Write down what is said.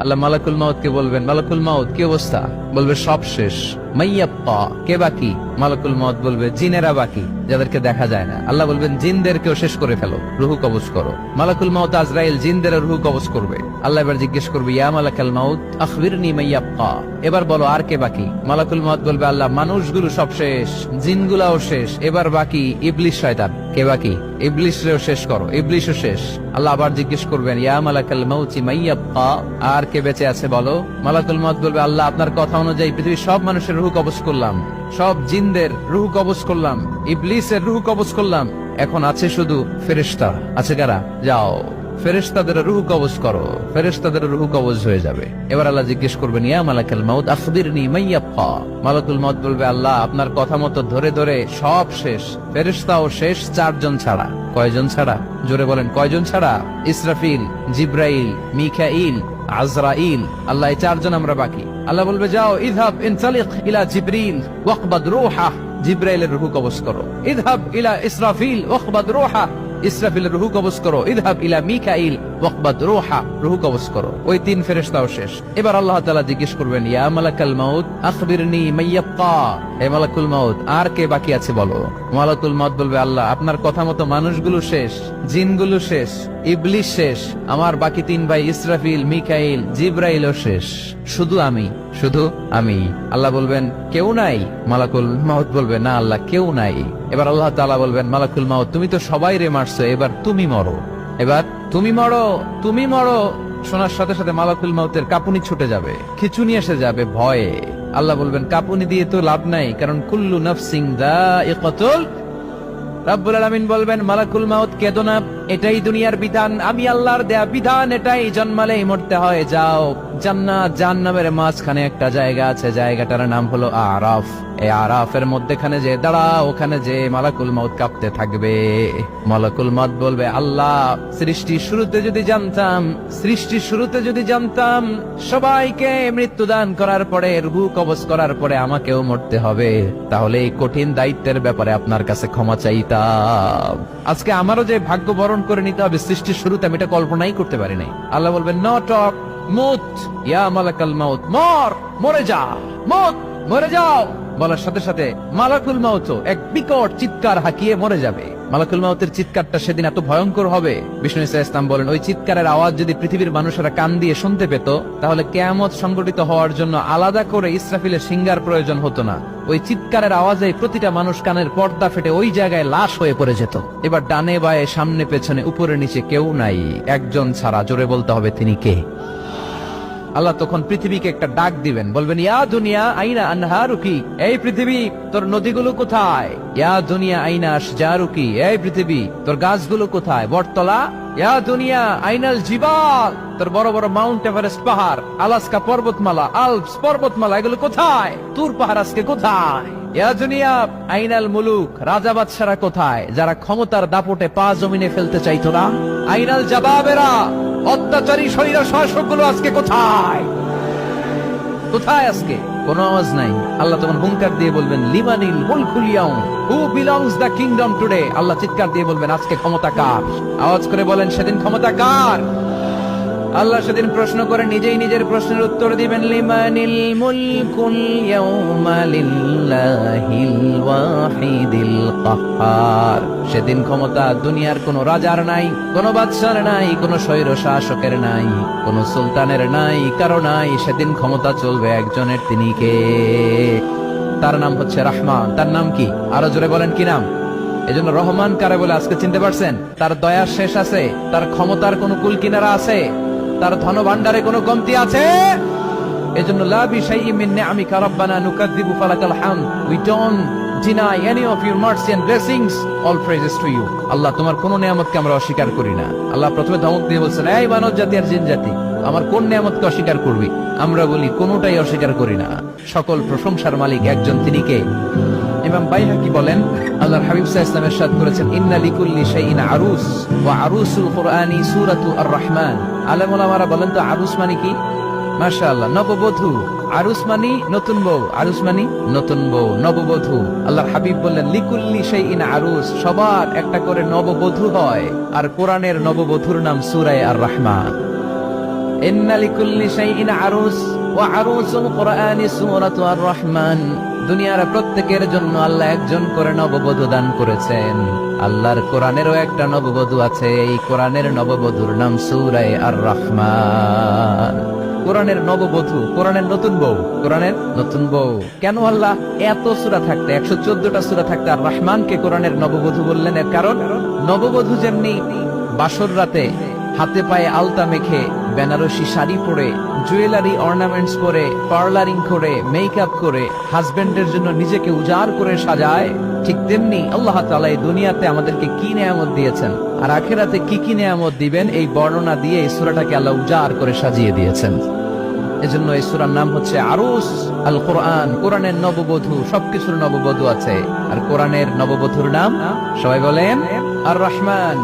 আল্লাহ মালাকুল মাউত কে বলবেন, মালাকুল মাউত কি অবস্থা? বলবে সব শেষ। মাইয়াপ্পা, কে বাকি? মালাকুল মাউত বলবে জিনেরা বাকি, যাদেরকে দেখা যায় না। আল্লাহ বলবেন জিনদেরকেও শেষ করে ফেলো, রুহু কবজ করো। মালাকুল মাউত আজরাইল জিনদের রুহু কবজ করবে। আল্লাহ এবার জিজ্ঞেস করবে, ইয়া মালাকাল মাউত আখবিরনি মাইয়াপ্পা, এবার বলো আর কে বাকি? মালাকুল মাউত বলবে, আল্লাহ মানুষগুলো সব শেষ, জিনগুলাও শেষ, এবার বাকি ইবলিস শয়তান। কে বাকি? ইবলিসরেও শেষ করো, ইবলিসও শেষ। আল্লাহ আবার জিজ্ঞেস করবেন, ইয়া মালাকাল মাউতি মাইয়াপ্পা, আর কে বেঁচে আছে বলো? মালাকুল মাউত বলবে, আল্লাহ আপনার কথা অনুযায়ী পৃথিবীর সব মানুষের রুহু কবজ করলাম, সব জিনদের রুহু কবজ করলাম, ইবলিসের রুহু কবজ করলাম, এখন আছে শুধু ফেরেশতা। আছে কারা? যাও ফেরেশতাদের রুহু কবজ করো। ফেরেশতাদের রুহু কবজ হয়ে যাবে। এবার আল্লাহ জিজ্ঞেস করবেন, ইয়া মালাকাল মাউত আখবিরনি মাইয়াপ্পা। মালাকুল মাউত বলবে, আল্লাহ আপনার কথা মতো ধরে ধরে সব শেষ, ফেরেশতাও শেষ, 4 জন ছাড়া। কয়জন ছাড়া? জোরে বলেন, কয়জন ছাড়া? ইসরাফিল, জিব্রাইল, মিকাইল, আজরাইল। আল্লাহ এই 4 জন আমরা বাকি। আল্লাহ বলবে, যাও ইযহাব ইনতালিক ইলা জিবরিল ওয়াকবাদ রূহা, জিব্রাইলের রুহু কবজ করো। ইযহাব ইলা ইসরাফিল ওয়াকবাদ রূহা, ইসরাফিলের রুহু কবজ করো। ইযহাব ইলা মিকাইল ওয়াকবাদ রূহা, রুহু কবজ করো। ওই 3 ফেরেশতাও শেষ। এবার আল্লাহ তাআলা জিজ্ঞেস করবেন, ইয়া মালাকাল মাউত আখবিরনি মাইয়াপ্পা, হে মালাকুল মাউত আর কে বাকি আছে বলো? মালাকুল মাউত বলবে, আল্লাহ আপনার কথা মতো মানুষগুলো শেষ, জিনগুলো শেষ, ইবলিস শেষ, আমার বাকি 3 ভাই ইসরাফিল, মিকাইল, জিব্রাইলও শেষ, শুধু আমি, শুধু আমি। আল্লাহ বলবেন, কেউ নাই? মালাকুল মাউত বলবে, না আল্লাহ কেউ নাই। এবার আল্লাহ তাআলা বলবেন, মালাকুল মাউত তুমি তো সবাই রে মারছো, এবার তুমি মরো, এবার তুমি মরো, তুমি মরো। শোনার সাথে সাথে মালাকুল মাউতের কাঁপুনি ছুটে যাবে, খিচুনি এসে যাবে ভয়ে। আল্লাহ বলবেন, কাঁপুনি দিয়ে তো লাভ নাই, কারণ কুল্লু নাফসিন যায়িকাতুল। রব্বুল আলামিন বলবেন, মালাকুল মাউত কেঁদো না, এটাই দুনিয়ার বিধান, আমি আল্লাহর দেয়া বিধান, এটাই, জন্মালেই মরতে হয়। যাও, জান্নাত জাহান্নামের মাঝখানে একটা জায়গা আছে, জায়গাটার নাম হলো আরাফ। এই আরাফের মধ্যখানে যে দাঁড়াও, ওখানে যে মালাকুল মাউত কাঁপতে থাকবে। মালাকুল মাউত বলবে, আল্লাহ সৃষ্টির শুরুতে যদি জানতাম, সৃষ্টির শুরুতে যদি জানতাম সবাইকে মৃত্যুদান করার পরে, রুহু কবজ করার পরে আমাকেও মরতে হবে, তাহলে এই কঠিন দায়িত্বের ব্যাপারে আপনার কাছে ক্ষমা চাইতাম। আজকে আমারও যে ভাগ্য বরণ করে নিতে হবে সৃষ্টির শুরুতে, আমি এটা কল্পনাই করতে পারি নাই। আল্লাহ বলবেন, নো টক, মুত ইয়া মালাকাল মাউত, মর, মরে যা, মুত, মরে যাও। বলার সাথে সাথে মালাকুল মাউত এক বিকট চিৎকার হাঁকিয়ে মরে যাবে। মালাকুল মাউতের চিৎকারটা সেদিন এত ভয়ঙ্কর হবে, বিষ্ণু ইসা ইসলাম বলেন, ওই চিৎকারের আওয়াজ যদি পৃথিবীর মানুষেরা কান দিয়ে শুনতে পেত, তাহলে কিয়ামত সংগঠিত হওয়ার জন্য আলাদা করে ইসরাফিলের সিঙ্গার প্রয়োজন হতো না। ওই চিৎকারের আওয়াজে প্রতিটা মানুষ কানের পর্দা ফেটে ওই জায়গায় লাশ হয়ে পড়ে যেত। এবার ডানে বায়ে সামনে পেছনে উপরে নিচে কেউ নাই, একজন ছাড়া। জোরে বলতে হবে, তিনি কে? আল্লাহ তখন পৃথিবীকে একটা ডাক দিবেন, বলবেন, ইয়া দুনিয়া আইনা আনহারুকি, এই পৃথিবী তোর নদীগুলো কোথায়? ইয়া দুনিয়া আইনা আশজারুকি, এই পৃথিবী তোর গাছগুলো কোথায়? বটতলা। ইয়া দুনিয়া আইনাল জিবাল, তোর বড় বড় মাউন্ট এভারেস্ট পাহাড়, আলাস্কা পর্বতমালা, আলপস পর্বতমালা, এগুলো কোথায়? তুর পাহাড় আজকে কোথায়? ইয়া দুনিয়া আইনাল মুলুক, রাজা বাদশারা কোথায়, যারা ক্ষমতার দাপটে পা জমিনে ফেলতে চাইতো না? আইনাল জাবাবেরা, অত্যাচারী শরীর শাসকগুলো আজকে কোথায়? কোথায় আজকে? কোনো আওয়াজ নাই। আল্লাহ তখন হুঙ্কার দিয়ে বলবেন, লিমানিল মুলকুল ইয়াউম, who belongs the kingdom today. আল্লাহ চিৎকার দিয়ে বলবেন, আজকে ক্ষমতা কার? আওয়াজ করে বলেন, সেদিন ক্ষমতা কার? আল্লাহ সেদিন প্রশ্ন করে নিজেই নিজের প্রশ্নের উত্তর দিবেন, লিমানিল মুলকুল ইয়াউমা লিল্লাহিল ওয়াহিদিল কাহ্হার। সেদিন ক্ষমতা দুনিয়ার কোন রাজার নাই, কোন বাদশার নাই, কোন স্বৈর শাসকের নাই, কোন সুলতানের নাই, কারো নাই। সেদিন ক্ষমতা চলবে একজনের, তিনি কে? তার নাম হচ্ছে রহমান। তার নাম কি? আরো জোরে বলেন, কি নাম? এজন্য রহমান কারে বলে আজকে চিনতে পারছেন? তার দয়ার শেষ আছে? তার ক্ষমতার কোন কুল কিনারা আছে? তার ধন ভান্ডারে কোনো কমতি আছে? এজন্য লা বিশাইইন মিন নিআমিকা রাব্বানা নুকাযযিবু ফালাকাল হামদ, we don't deny any of your mercy and blessings, all praises to you। আল্লাহ তোমার কোন নিয়ামতকে আমরা অস্বীকার করি না। আল্লাহ প্রথমে ধমক দিয়ে বলছেন, এই মানব জাতি আর জিন জাতি, আমার কোন নিয়ামতকে অস্বীকার করবি? আমরা বলি কোনটাই অস্বীকার করি না। সকল প্রশংসার মালিক একজন, তিনি কে? ইমাম বাইহাকি বলেন, আল্লাহর হাবিব সাল্লাল্লাহু আলাইহি ওয়াসাল্লাম ইরশাদ করেছেন, ইন্না লিকুল্লি শাইইন আরুস ওয়া আরুসুল কুরআনি সূরাতু আর-রাহমান। আলেম ওলামারা বলেন তো আরুস মানে কি? মাশাআল্লাহ, নববধূ। আরুস মানি নতুন বউ, আরুস মানি নতুন বউ, নববধূ। আল্লাহর হাবিব বললেন, লিকুল্লি শাইইন আরুস, সবার একটা করে নববধূ হয়। আর কোরআনের নববধূর নাম সূরা আর-রাহমান। ইন্না লিকুল্লি শাইইন আরুস ওয়া আরুসুল কুরআনি সূরাতু আর রহমান। দুনিয়ার প্রত্যেকের জন্য আল্লাহ একজন করে নববধূ দান করেছেন। আল্লাহর কোরআনেরও একটা নববধূ আছে, এই কোরআনের নববধূর নাম সূরা আর রহমান। কোরআনের নববধূ, কোরআনের নতুন বউ, কোরআনের নতুন বউ। কেন আল্লাহ এত সূরা থাকতে 114টা সূরা থাকতে আর রহমানকে কোরআনের নববধূ বললেন? এর কারণ নববধূ যেমনি বাসর রাতে হাতে পায়ে আলতা মেখে, বেনারসি শাড়ি পরে, জুয়েলারি অর্নামেন্টস পরে, পার্লারিং করে, মেকআপ করে হাজবেন্ডের জন্য নিজেকে উজাড় করে সাজায়, ঠিক তেমনি আল্লাহ তাআলা এই দুনিয়াতে আমাদেরকে কি নেয়ামত দিয়েছেন আর আখিরাতে কি কি নেয়ামত দিবেন, এই বর্ণনা দিয়ে এই সূরাটাকে আল্লাহ উজাড় করে সাজিয়ে দিয়েছেন। এজন্য এই সূরার নাম হচ্ছে আরুস আল কোরআন। কোরআনের নববধূ, সবকিছুর নববধূ আছে। আর কোরআনের নববধূর নাম সবাই বলেন আর রহমান।